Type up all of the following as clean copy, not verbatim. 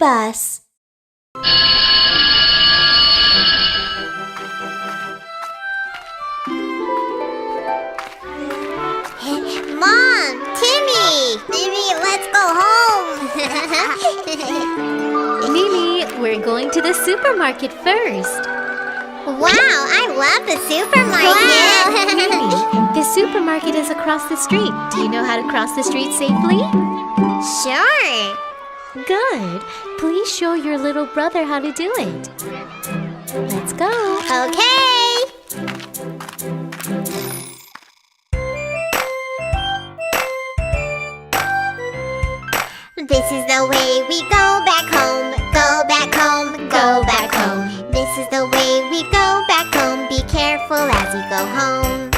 BabyBus. Mom! Timmy! Let's go home! Mimi, we're going to the supermarket first. Wow, I love the supermarket! Mimi, the supermarket is across the street. Do you know how to cross the street safely? Sure! Good. Please show your little brother how to do it. Let's go. Okay! This is the way we go back home. Go back home, go back home. This is the way we go back home. Be careful as you go home.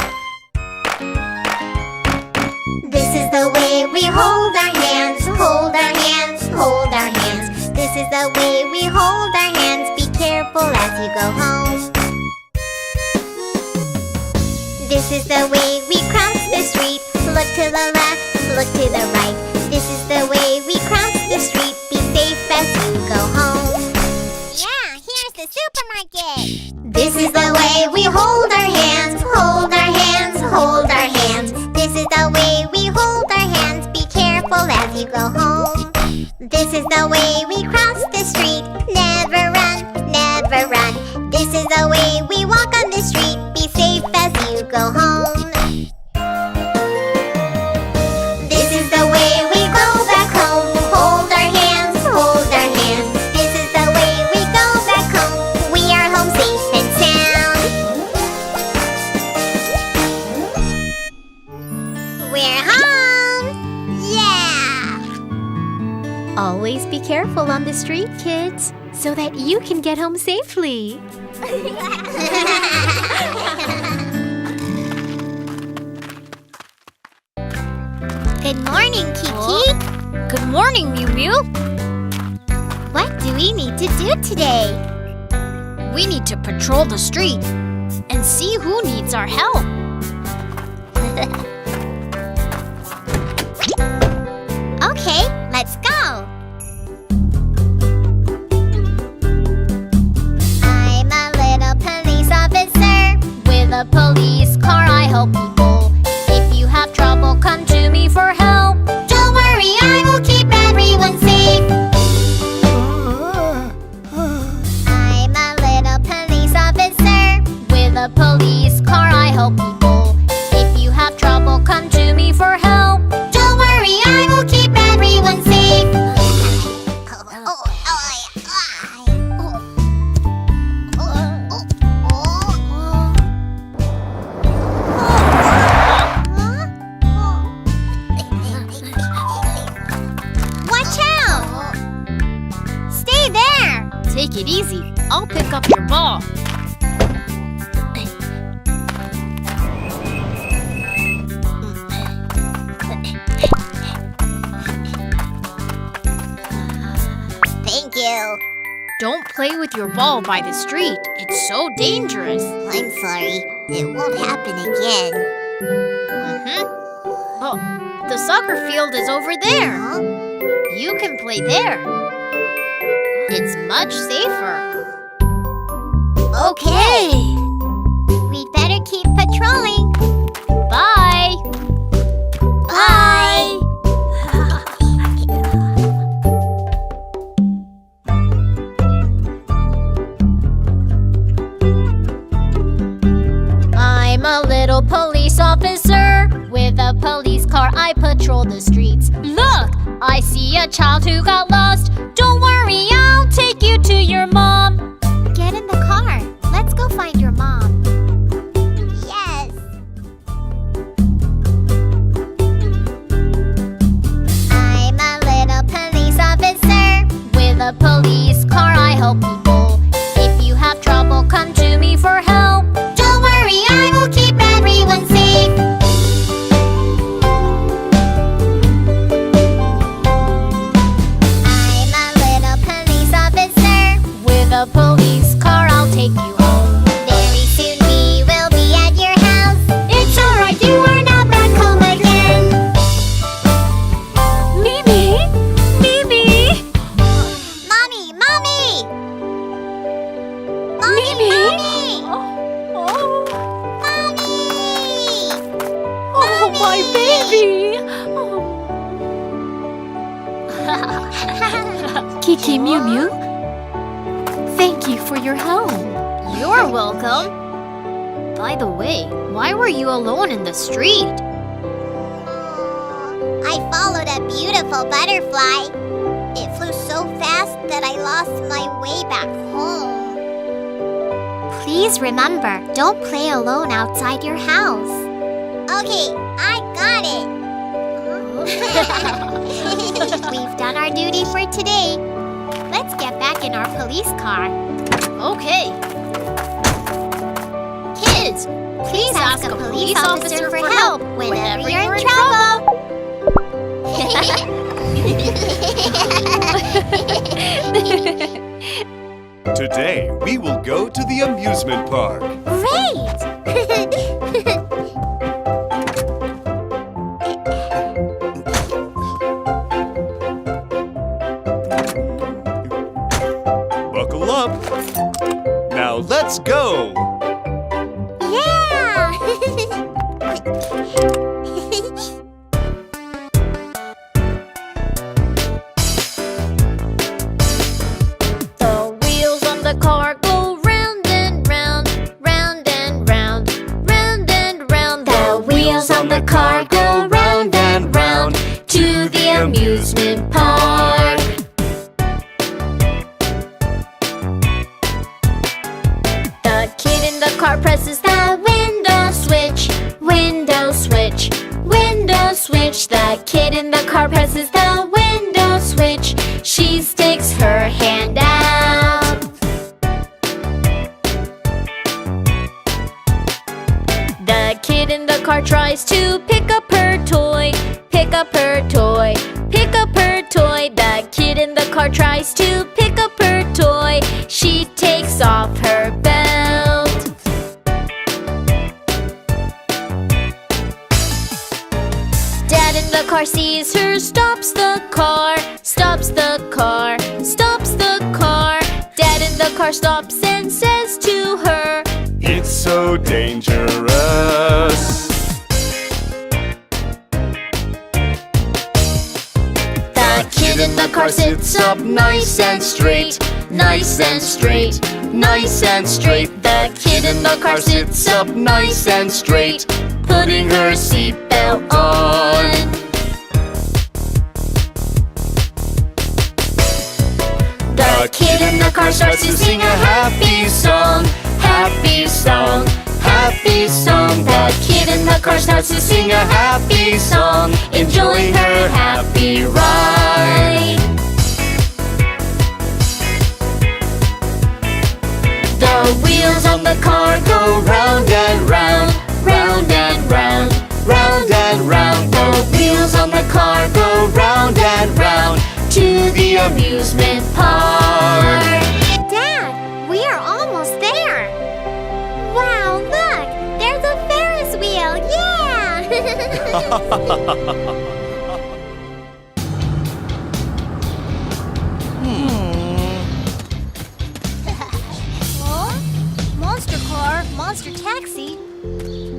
This is the way we hold our hands. Hold our hands, hold our hands. This is the way we hold our hands. Be careful as you go home. This is the way we cross the street. Look to the left, look to the right. This is the way we cross the street. Be safe as you go home. Yeah, here's the supermarket. This is the way we hold our hands. Hold our hands, hold our hands. This is the way we hold our hands. Be careful as you go home. This is the way we cross the street. Never run, never run. This is the way we walk on the street. Be safe as you go home. This is the way we go back home. Hold our hands, hold our hands. This is the way we go back home. We are home safe and sound. We're home! Yeah! Always be careful on the street, kids, so that you can get home safely. Good morning, Kiki. Good morning, Mew Mew. What do we need to do today? We need to patrol the street and see who needs our help. Okay, let's go. I'm a little police officer. With a police car, I help people. If you have trouble, come to me for help. Don't worry, I will keep everyone safe. I'm a little police officer. With a police car, I help people. If you have trouble, come to me for help. Don't worry, I will keep everyone safe. Watch out! Stay there! Take it easy. I'll pick up your ball. Thank you. Don't play with your ball by the street. It's so dangerous. I'm sorry. It won't happen again. Oh, the soccer field is over there. Huh? You can play there. It's much safer. Okay. We'd better keep patrolling. Bye. Bye. I'm a little police officer. With a police car, I patrol the streets. Look, I see a child who got lost. Don't worry, I'll take you to your mom. Get in the car. Let's go find your mom. Yes. I'm a little police officer. With a police car, I help people. If you have trouble, come to me for help. Don't worry, I will keep everyone safe. I'm a little police officer. With Kiki Mew Mew, thank you for your help. You're welcome. By the way, why were you alone in the street? I followed a beautiful butterfly. It flew so fast that I lost my way back home. Please remember, don't play alone outside your house. Okay, I got it. We've done our duty for today. Let's get back in our police car. Okay. Kids, please ask a police officer for help whenever you're in trouble. Today, we will go to the amusement park. Great! Buckle up. Now let's go. Yeah! The wheels on the car go round and round, round and round, round and round. The wheels on the car go round and round to the amusement park. The kid in the car presses the window switch, window switch, window switch. The kid in the car presses the window switch. She sticks her hand out. The kid in the car tries to pick up her toy, pick up her toy, pick up her toy. The kid in the car tries to pick up her toy. She takes off her belt. Dad in the car sees her, stops the car, stops the car, stops the car. Dad in the car stops and says to her, It's so dangerous. the kid in the car sits up nice and straight, nice and straight, nice and straight. The kid in the car sits up nice and straight, putting her seatbelt on. The kid in the car starts to sing a happy song, happy song, happy song. The kid in the car starts to sing a happy song, enjoying her happy ride. The wheels on the car go round and round, round and round, round and round. The wheels on the car go round and round to the amusement park. Dad, we are almost there. Wow, look! There's a Ferris wheel! Yeah! Huh? Monster car, monster taxi.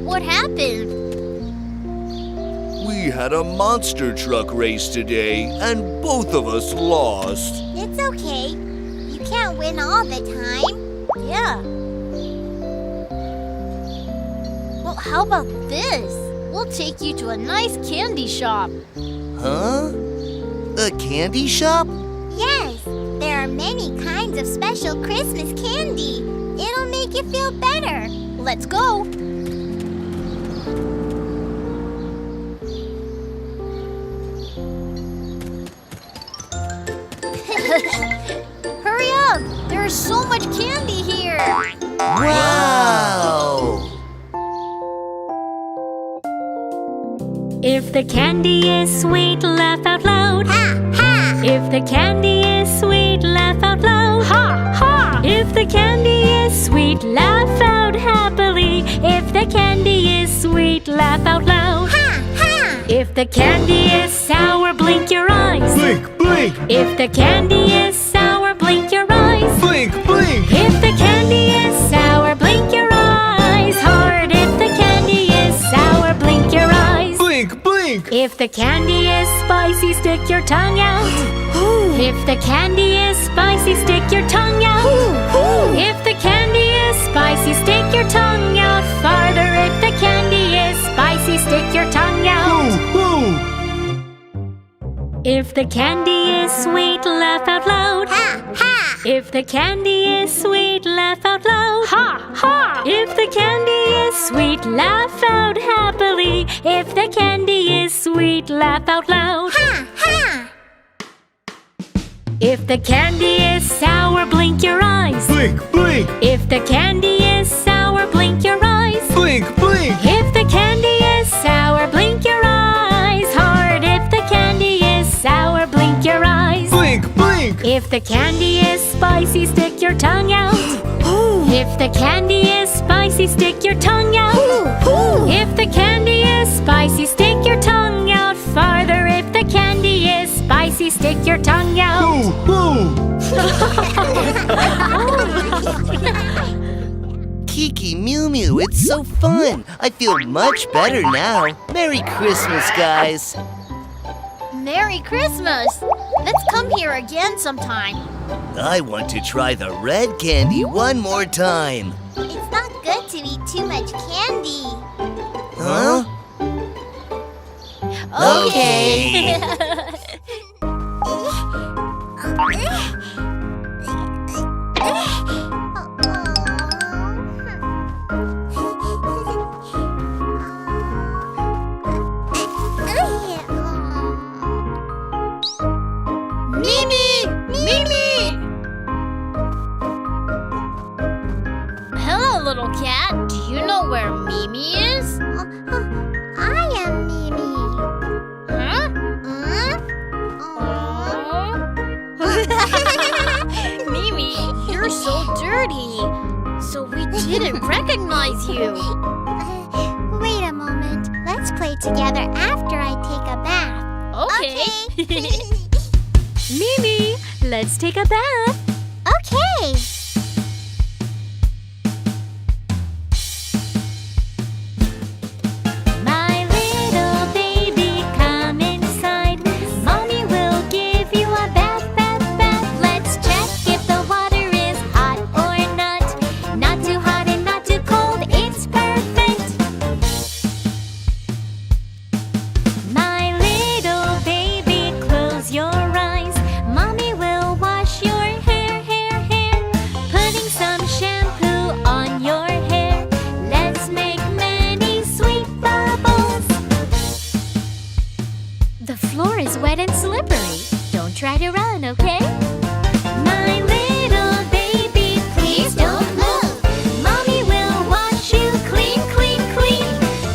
What happened? We had a monster truck race today, and both of us lost. It's okay. You can't win all the time. Yeah. Well, how about this? We'll take you to a nice candy shop. Huh? A candy shop? Yes, there are many kinds of special Christmas candy. It'll make you feel better. Let's go. Hurry up! There's so much candy here. Wow! If the candy is sweet, laugh out loud. Ha! Ha! If the candy is sweet, laugh out loud. Ha! Ha! If the candy is sweet, laugh out happily. If the candy is sweet, laugh out loud. Ha! Ha! If the candy is sour, blink your eyes. Blink, blink, If the candy is sour, blink your eyes. blink, blink. If the candy is sour, blink your eyes hard. If the candy is sour, blink your eyes. Blink, blink. If If the candy is spicy, stick your tongue out. If the candy is spicy, stick your tongue out. If the candy is spicy, stick your tongue out farther. If the candy is spicy, stick your tongue out. If the candy is sweet, laugh out loud. Ha, ha. If the candy is sweet, laugh out loud. Ha, ha. If the candy is sweet, laugh out happily. If the candy is sweet, laugh out loud. Ha, ha. If the candy is sour, blink your eyes. Blink, blink, If the candy is sour, blink your eyes. blink, blink. If the candy is sour, blink your eyes hard. If the candy is sour, blink your eyes. Blink, blink. If the candy is spicy, stick your tongue out. If the candy is spicy, stick your tongue out. If the candy is spicy, stick your tongue out farther. If the candy is spicy, stick your tongue out. Kiki, Mew Mew, it's so fun. I feel much better now. Merry Christmas, guys. Merry Christmas! Let's come here again sometime. I want to try the red candy one more time. It's not good to eat too much candy. Huh? Okay. Mimi! Mimi! Hello, little cat. Do you know where Mimi is? I am Mimi. Huh? Mimi, you're so dirty. So we didn't recognize you. Wait a moment. Let's play together after I take a bath. Okay. Mimi, let's take a bath. Okay. My little baby, come inside. Mommy will give you a bath, bath, bath. Let's check if the water is hot or not. Not too hot and not too cold, it's perfect. My little baby, close your eyes. Mommy will wash your hair, hair, hair. Putting some shampoo on your hair. Let's make many sweet bubbles. The floor is wet and slippery. Don't try to run, okay? My little baby, please don't move. Mommy will wash you clean, clean, clean.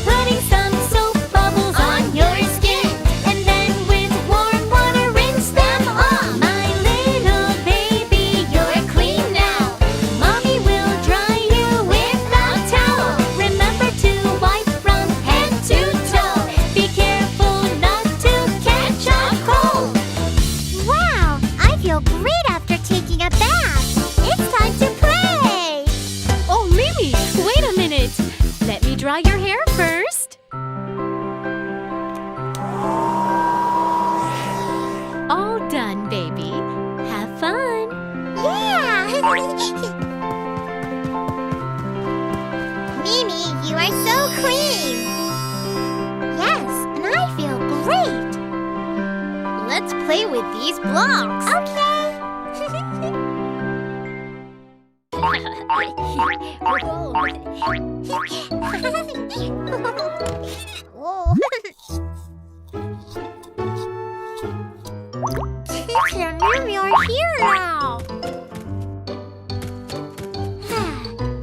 Putting some soap bubbles on your skin. And then with warm water rinse them off. My little baby, you're clean now. Mommy will dry you with a towel. Remember to wipe from head to toe. Be careful not to catch a cold. Wow, I feel great after taking a bath. It's time to play. Oh, Mimi, wait a minute. Let me dry your hair first. All done, baby. Have fun. Yeah. Mimi, you are so clean. Yes, and I feel great. Let's play with these blocks. Okay. Whoa. Kiki and Mimi are here now.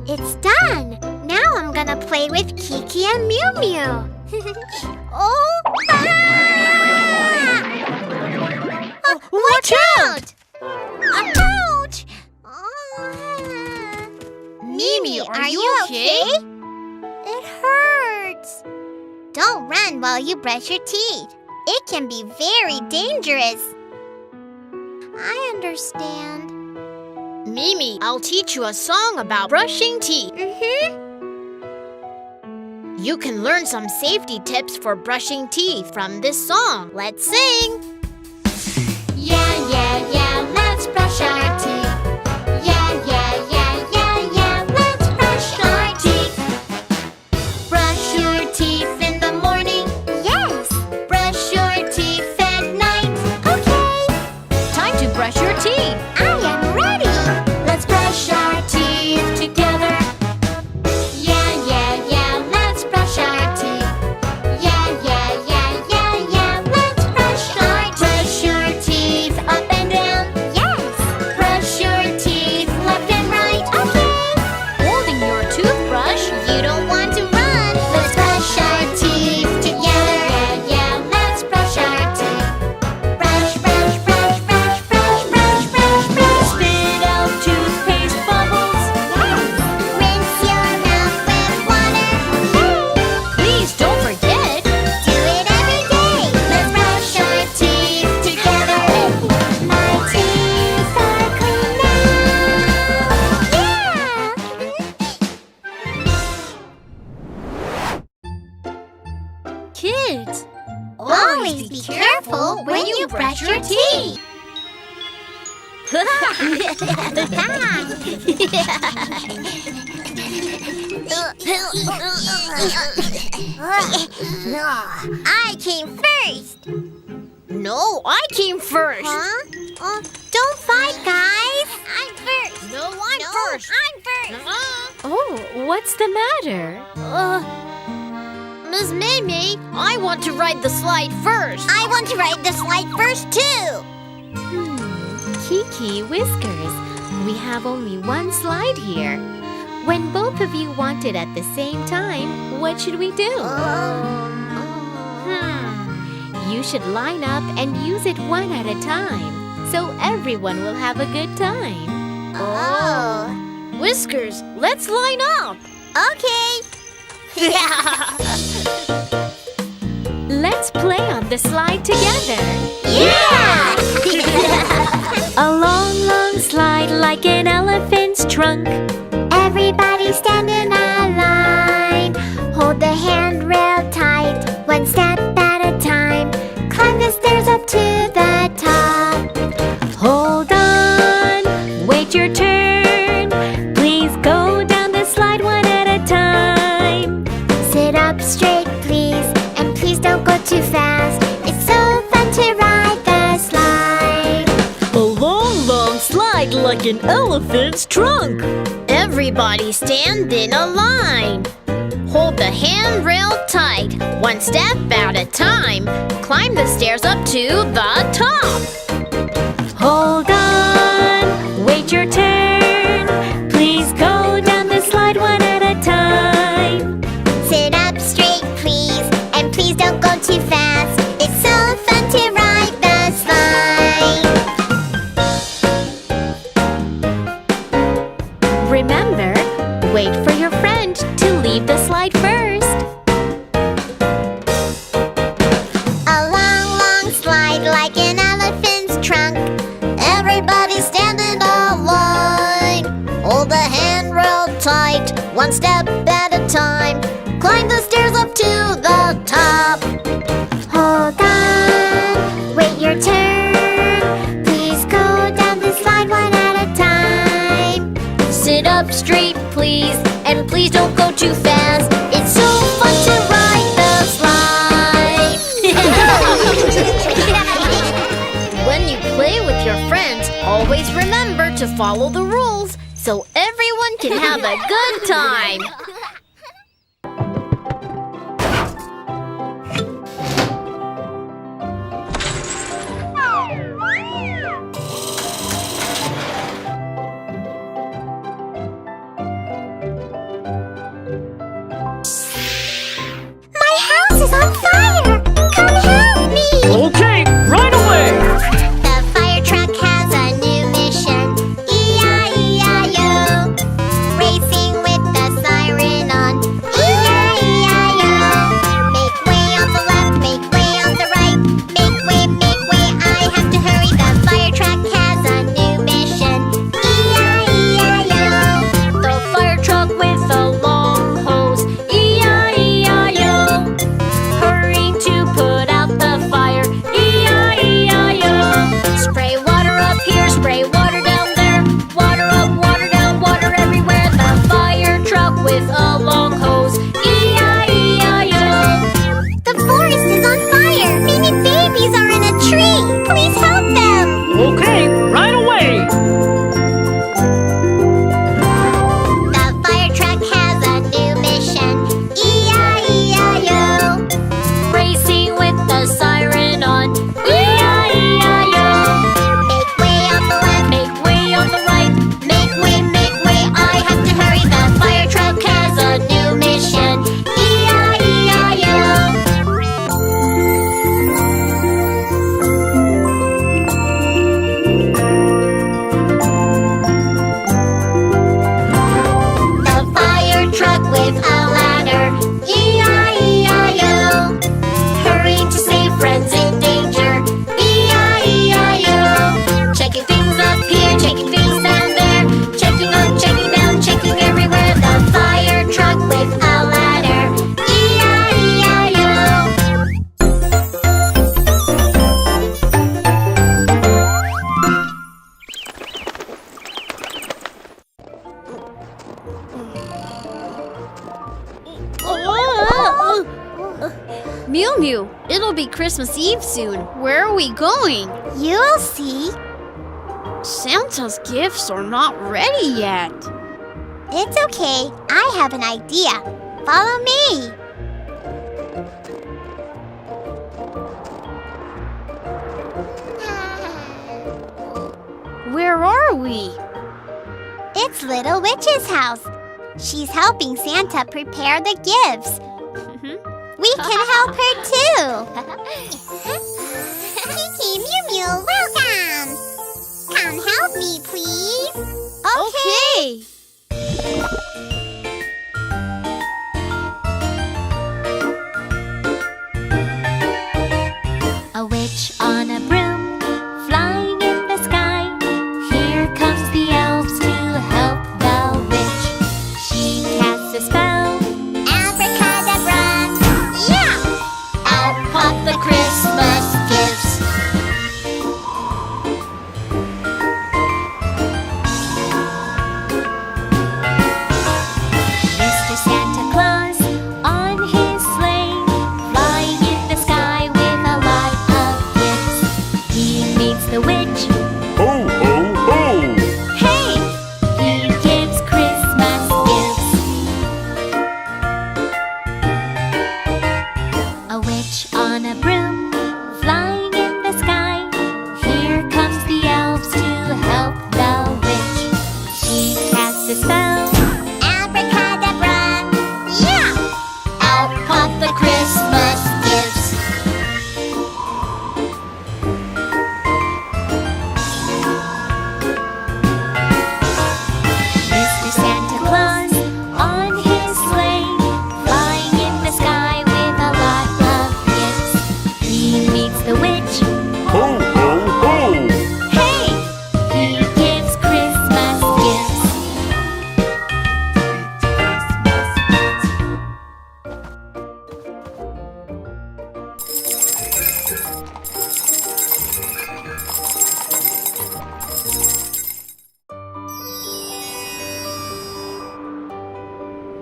It's done. Now I'm gonna play with Kiki and Mew Mew. Oh! Watch out! Ouch! Mimi, are you okay? It hurts. Don't run while you brush your teeth. It can be very dangerous. I understand. Mimi, I'll teach you a song about brushing teeth. You can learn some safety tips for brushing teeth from this song. Let's sing! Yeah, yeah, yeah, let's brush our teeth. Yeah, yeah, yeah, yeah, yeah, let's brush our teeth. Brush your teeth in the morning. Yes. Brush your teeth at night. Okay. Time to brush your teeth. I am ready. Let's brush our teeth together. Yeah, yeah, yeah, let's brush our teeth. Yeah, yeah, yeah, yeah, yeah, let's brush our teeth. Brush your teeth up and down. Yes. Brush your teeth left and right. Okay. Holding your toothbrush. You don't want to run. Let's brush our teeth together. Yeah, yeah, let's brush our teeth. Brush, brush, brush, brush, brush, brush, brush, brush. Spit out toothpaste bubbles. Rinse your mouth with water. Please don't forget. Do it every day. Let's brush our teeth together. My teeth are clean now. Kids, Always be careful when you brush your teeth. I came first. no, I came first. Huh? Don't fight, guys. I'm first. No, I'm first. I'm first. Oh, what's the matter? Miss Mimi, I want to ride the slide first. I want to ride the slide first, too. Kiki, Whiskers, we have only one slide here. When both of you want it at the same time, what should we do? You should line up and use it one at a time, so everyone will have a good time. Oh. Whiskers, let's line up. Okay. Let's play on the slide together. Yeah! A long, long slide like an elephant's trunk. Everybody stand in a line. Hold the handrail tight, one step at a time. Climb the stairs up to the top. Hold on, wait your turn. Please go down the slide one at a time. Sit up straight, please, and please don't go too fast. It's so fun to ride the slide. A long, long slide like an elephant's trunk. Everybody stand in a line. Hold the handrail tight, one step at a time. Climb the stairs up to the top. Hold on, wait your turn. Please go down the slide one at a time. Sit up straight, please, and please don't go too fast. It's so fun to ride the slide. Remember, wait for your friend to leave the slide first. A long, long slide like an elephant's trunk. Everybody stand in a line. Hold the handrail tight, one step at a time. Climb the stairs up to the top. Hold on, wait your turn. Please go down the slide one at a time. Sit up straight, please, and please don't go too fast. It's so fun to ride the slide. When you play with your friends, always remember to follow the rules so everyone can have a good time. My house is on fire! Come help me! Okay, right away! The fire truck has a new mission. E-I-E-I-O. Racing with the siren Christmas Eve soon. Where are we going? You'll see. Santa's gifts are not ready yet. It's okay. I have an idea. Follow me. Where are we? It's Little Witch's house. She's helping Santa prepare the gifts. We can help her too. Kiki, Mew Mew, welcome. Come help me, please. Okay. A witch on a broom, flying in the sky. Here comes the elves to help the witch. She casts a spell. Abracadabra. Yeah. Out pop the Christmas gifts. Mr. Santa Claus on his sleigh, flying in the sky with a lot of gifts. He meets the witch. Ho, ho, ho! Hey! He gives Christmas gifts. A witch on a broom, flying in the sky. Here comes the elves to help the witch. She casts a spell. Abracadabra. Yeah. Out pop the Christmas gifts. Mr. Santa Claus on his sleigh, flying in the sky with a lot of gifts. He meets the witch. Ho, ho, ho! Hey! He gives Christmas gifts.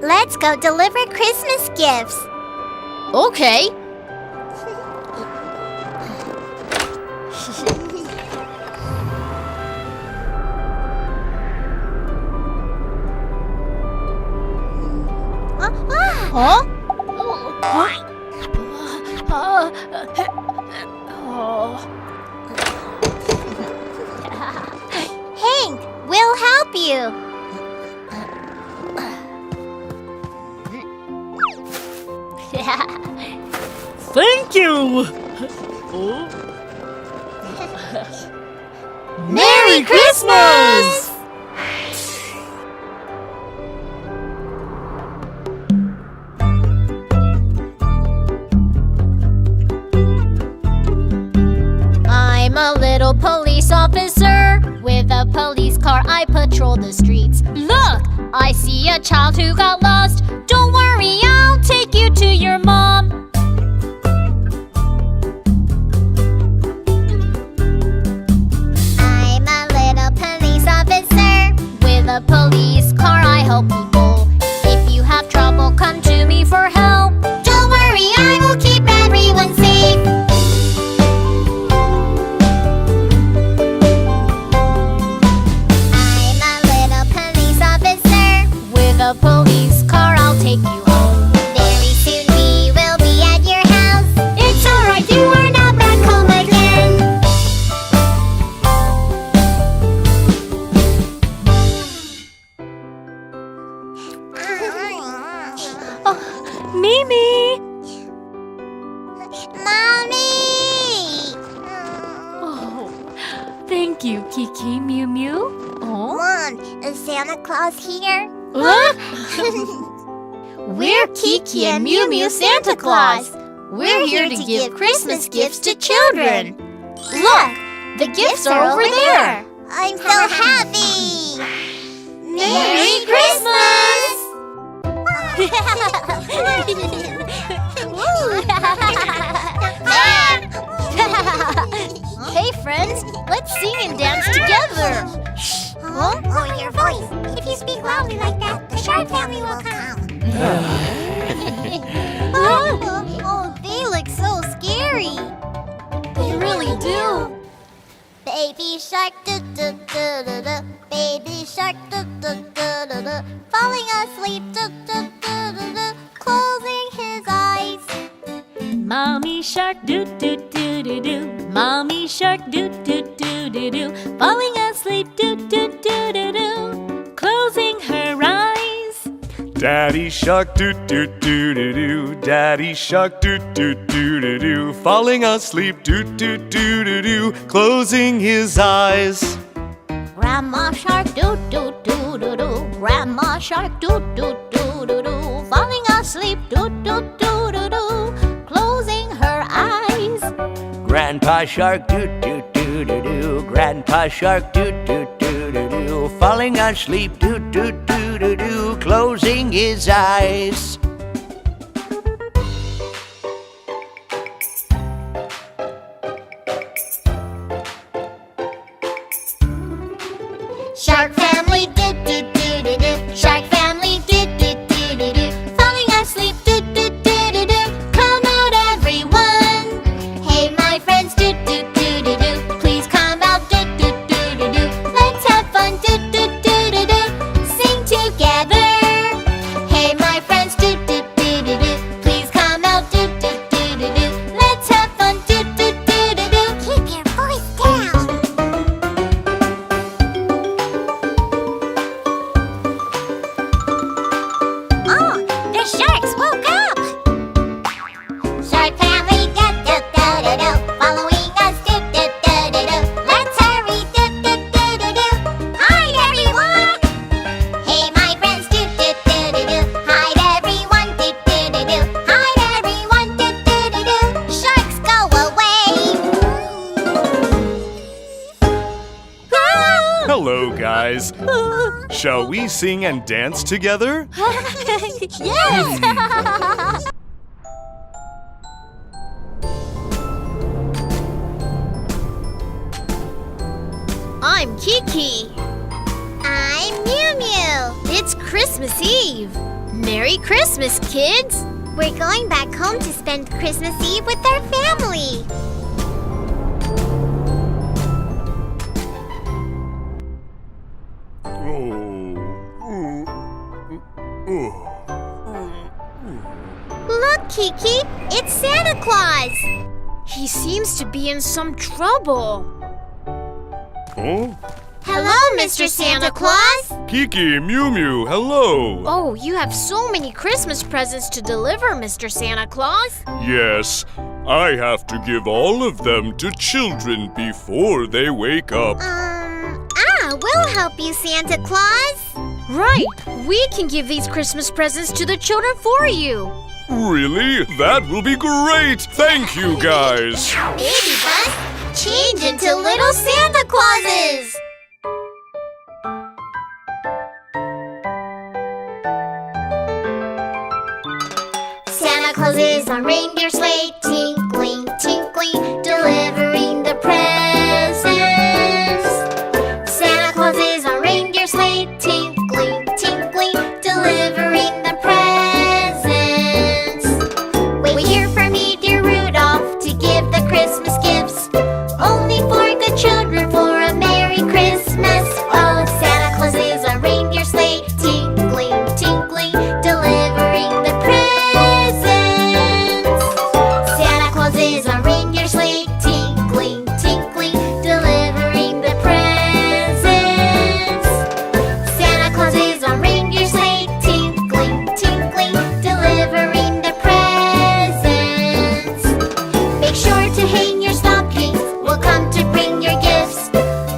Let's go deliver Christmas gifts. Okay. Huh? Hank, we'll help you. Thank you! Merry Christmas! I'm a little police officer. With a police car, I patrol the streets. Look! I see a child who got lost. Don't worry, I'll take you to your mom. I'm a little police officer. With a police car, I help people. If you have trouble, come to me for help. Don't worry, I will keep everyone safe. I'm a little police officer. With a police car, I'll take you home. Very soon we will be at your house. It's alright, you are not back home again. Mimi! Mommy! Oh, thank you, Kiki, Mew Mew. Oh, Mom, is Santa Claus here? We're Kiki and Mew Mew Santa Claus. We're here to give Christmas gifts to children. Look, the gifts are over there. I'm so happy! Merry Christmas! Hey friends, let's sing and dance together. Huh? Oh, your voice. If you speak loudly like that, the Shark family will come. Oh, they look so scary. really do. Baby shark, do do do do do. Baby shark, do do do do do. Falling asleep, do do do do do. Closing his eyes. Mommy shark do do do do do. Mommy shark do do do do do. Falling asleep do do do do do. Closing her eyes. Daddy shark doo doo doo doo doo. Daddy shark doo doo doo doo doo. Falling asleep doo doo doo doo doo. Closing his eyes. Grandma shark, do do do do do. Grandma shark, do do do do do. Falling asleep, do do do do do. Closing her eyes. Grandpa shark doo doo doo doo doo. Grandpa shark doo doo doo doo doo. Falling asleep doo doo doo doo doo. Closing his eyes. Shark family, do do do do do. Shark family, do do do do do. Falling asleep, do do do do do. Come out, everyone. Hey, my friends, do do do do do. Please come out, do do do do do. Let's have fun, do do do do do. Sing together. Hey, my friends, do do do do do. Please come out, do do do do do. Let's have fun, do do do do do. Keep your voice down. Oh, the sharks woke up! Shark family, do do do do do. Following us, do do do do do. Let's hurry, do do do do do. Hide, everyone! Hey, my friends, do do do do do. Hide, everyone, do do do do. Hide, everyone, do do do do. Sharks, go away! Hello, guys. Shall we sing and dance together? Yes! I'm Kiki. I'm Mew Mew. It's Christmas Eve. Merry Christmas, kids. We're going back home to spend Christmas Eve with our family. Look, Kiki, it's Santa Claus. He seems to be in some trouble. Oh? Hello, Mr. Santa Claus. Kiki, Mew Mew, hello. Oh, you have so many Christmas presents to deliver, Mr. Santa Claus. Yes, I have to give all of them to children before they wake up. We'll help you, Santa Claus. Right, we can give these Christmas presents to the children for you. Really? That will be great! Thank you, guys! BabyBus, change into little Santa Clauses. Santa Claus is on reindeer sleigh, tinkling, tinkling, delivering the presents. Santa Claus is on reindeer sleigh, tinkling, tinkling, delivering the presents. We hear from you, dear Rudolph, to give the Christmas gifts, only for good children, for a Merry Christmas. Oh, Santa Claus is on reindeer sleigh, tinkling, tinkling, delivering the presents. Santa Claus is on reindeer sleigh, tinkling, tinkling, delivering the presents. Santa Claus is on reindeer sleigh, tinkling, tinkling, delivering the presents. Make sure to hang your stockings, we'll come to bring your gifts,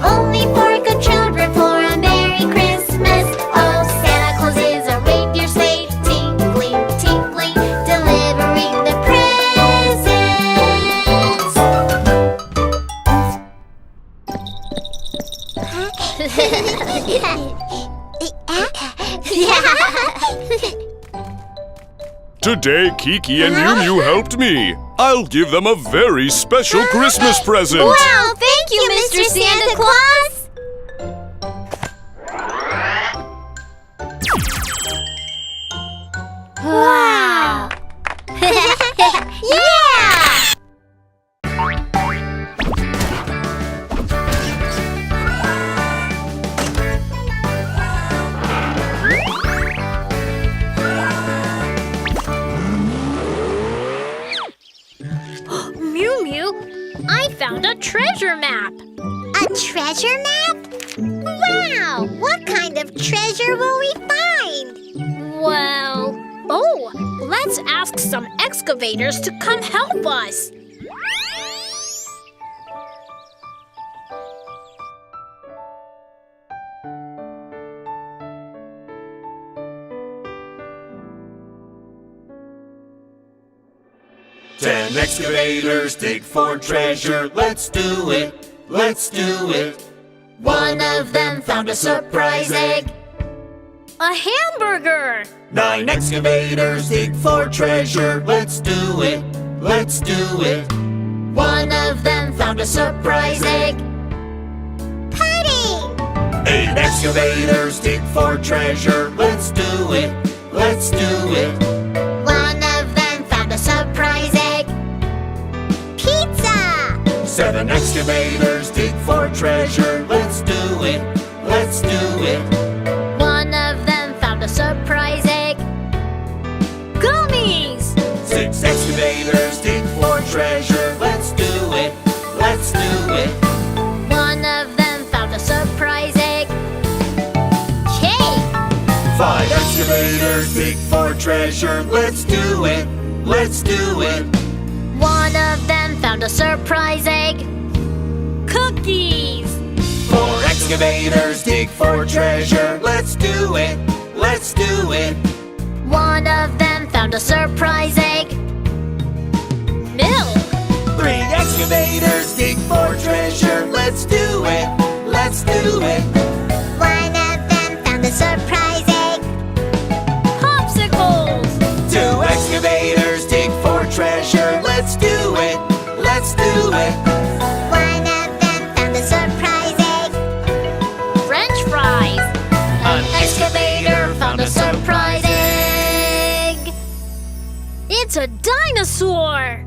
only for good children, for a Merry Christmas. Oh, Santa Claus is a reindeer sleigh, tinkling, tinkling, delivering the presents. Today, Kiki and Mew Mew helped me. I'll give them a very special Christmas present. Wow, thank you, Mr. Santa Claus! Wow! Yeah! found a treasure map. A treasure map? Wow! What kind of treasure will we find? Let's ask some excavators to come help us. Ten excavators dig for treasure. Let's do it. Let's do it. One of them found a surprise egg. A hamburger. 9 excavators dig for treasure. Let's do it. Let's do it. One of them found a surprise egg. Pudding! 8 excavators dig for treasure. Let's do it. Let's do it. One of them found a surprise egg. Pizza! 7 excavators dig for treasure. Let's do it. Let's do it. One of them found a surprise egg. Gummies. 6 excavators dig for treasure. Let's do it. Let's do it. One of them found a surprise egg. Cake! 5 excavators dig for treasure. Let's do it. Let's do it. One of them found a surprise egg. Cookies. 4 excavators dig for treasure. Let's do it. Let's do it. One of them found a surprise egg. Milk! 3 excavators dig for treasure. Let's do it. Let's do it. One of them found a surprise egg. Popsicles. 2 excavators dig for treasure. Let's do it. Let's do it. One of them found a surprise egg. French fries! An excavator found a surprise egg. It's a dinosaur.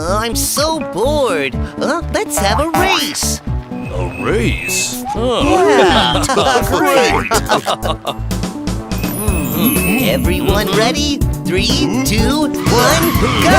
I'm so bored. Let's have a race. A race? Yeah, great. Everyone ready? 3, 2, 1, go!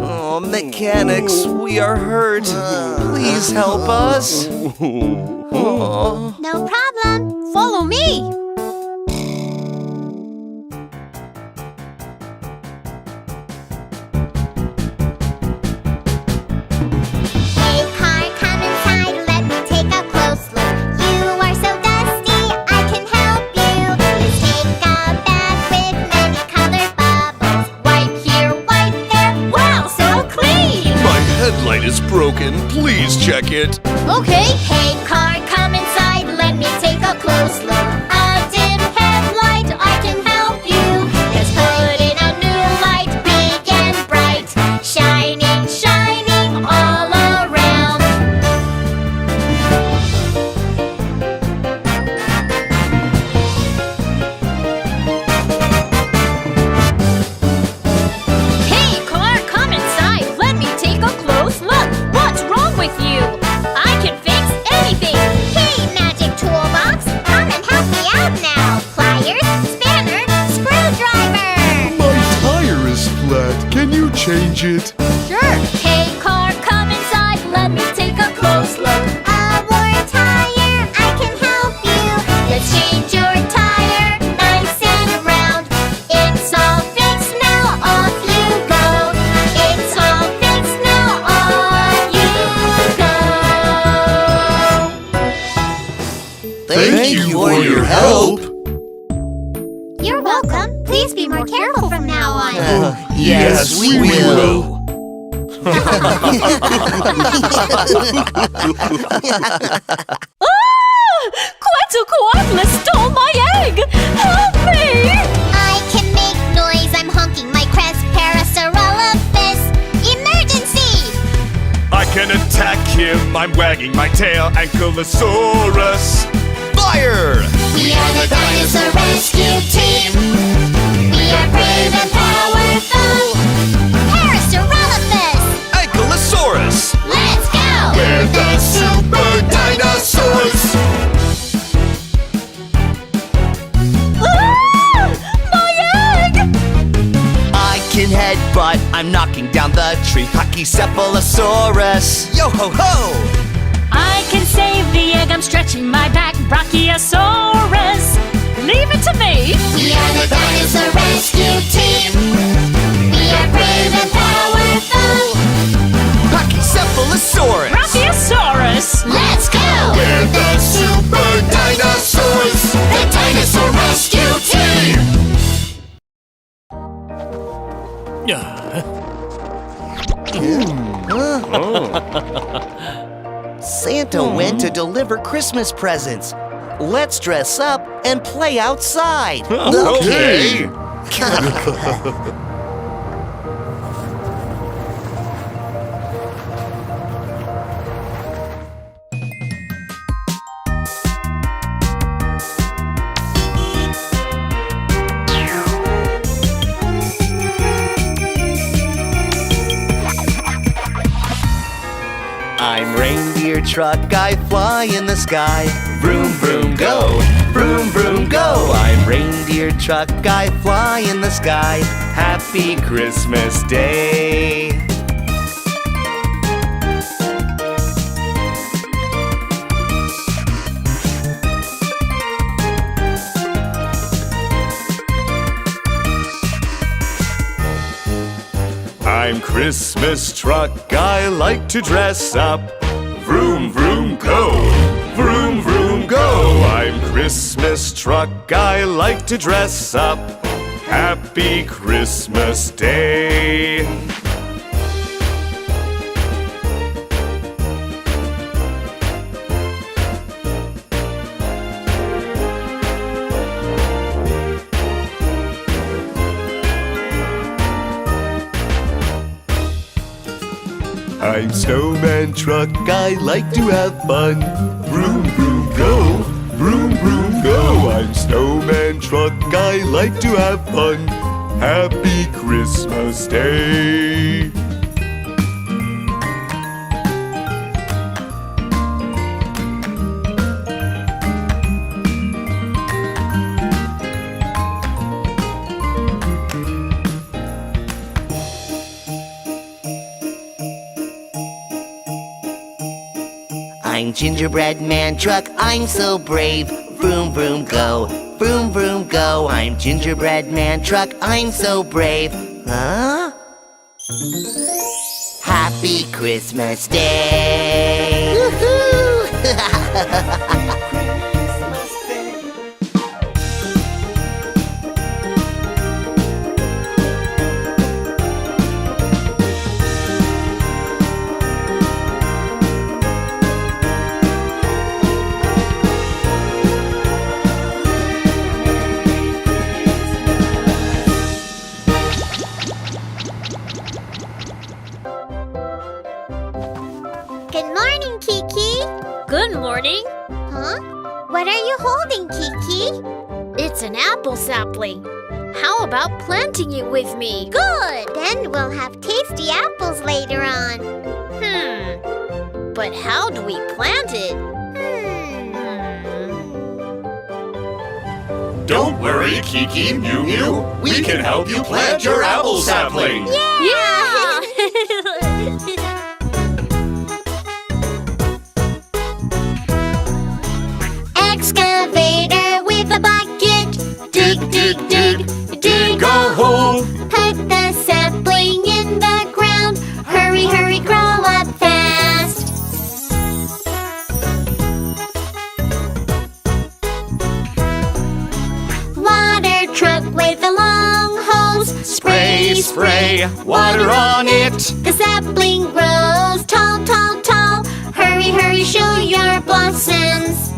Oh, mechanics, we are hurt. Please help us. No problem. Follow me. Hey car, come inside, let me take a close look. You are so dusty, I can help you. Let's take a bath with many colored bubbles. Wipe here, wipe there. Wow, so clean! My headlight is broken. Please check it. Okay. Hey car, come inside. Let me take a close look. A dim headlight, I can help you. Let's put in a new light, big and bright, shining, shining all around. Hey car, come inside. Let me take a close look. What's wrong with you? I can fix anything. Hey, magic toolbox, come and help me out now. Pliers, spanner, screwdriver. My tire is flat. Can you change it? Sure. Hey car, come inside. Let me take a close look. A worn tire, I can help you. Let's change your tire, nice and round. It's all fixed now, off you go. It's all fixed now, off you go. Thank you, welcome. Please be more careful from now on. Yes, we will. Quetzalcoatl stole my egg! Help me! I can make noise. I'm honking my crest. Parasaurolophus. Emergency! I can attack him. I'm wagging my tail. Ankylosaurus. Fire! We are the dinosaur rescue team. We are brave and powerful. Parasaurolophus! Ankylosaurus! Let's go! We're the super dinosaurs! My egg! I can headbutt, I'm knocking down the tree. Pachycephalosaurus. Yo ho ho! I can save the egg, I'm stretching my back. Brachiosaurus! Leave it to me! We are the dinosaur rescue team. We are brave and powerful. Pachycephalosaurus. Brachiosaurus! Let's go! We're the super dinosaurs! The dinosaur rescue team. Santa went to deliver Christmas presents. Let's dress up and play outside. Okay! I'm reindeer truck, I fly in the sky. Vroom, vroom, go. Vroom, vroom, go. I'm reindeer truck, I fly in the sky. Happy Christmas Day. I'm Christmas truck, I like to dress up. Vroom, vroom, go. Vroom, vroom, go. I'm Christmas truck, I like to dress up. Happy Christmas Day. I'm snowman truck, I like to have fun. Vroom, vroom, go. Vroom, vroom, go. I'm snowman truck, I like to have fun. Happy Christmas Day. I'm gingerbread man truck, I'm so brave. Vroom, vroom, go. Vroom, vroom, go. I'm gingerbread man truck, I'm so brave. Huh? Happy Christmas Day. Woohoo! Good morning, Kiki. Good morning. Huh? What are you holding, Kiki? It's an apple sapling. How about planting it with me? Good. Then we'll have tasty apples later on. But how do we plant it? Don't worry, Kiki, Mew Mew. We can help you plant your apple sapling. Yeah! Excavator with a bucket. Dig, dig, dig, dig a hole. Put the sapling in the ground. Hurry, hurry, grow up fast. Water truck with a the long hose. Spray, spray, water on it. The sapling grows tall, tall, tall. Hurry, hurry, show your blossoms.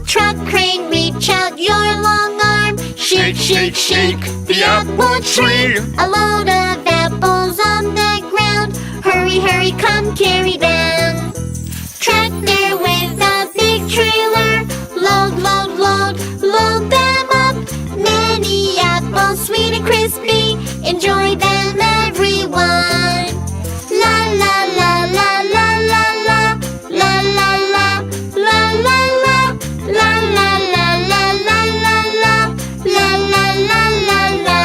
Truck crane, reach out your long arm. Shake, shake, shake the apple tree. A load of apples on the ground. Hurry, hurry, come carry them. Tractor with a big trailer. Load, load, load, load them up. Many apples, sweet and crispy. Enjoy them, everyone. La la la la la la la. La la la la la la. La la la la la la la. La la la la la.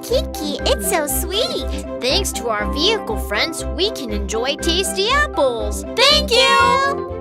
Kiki, it's so sweet. Thanks to our vehicle friends, we can enjoy tasty apples. Thank you!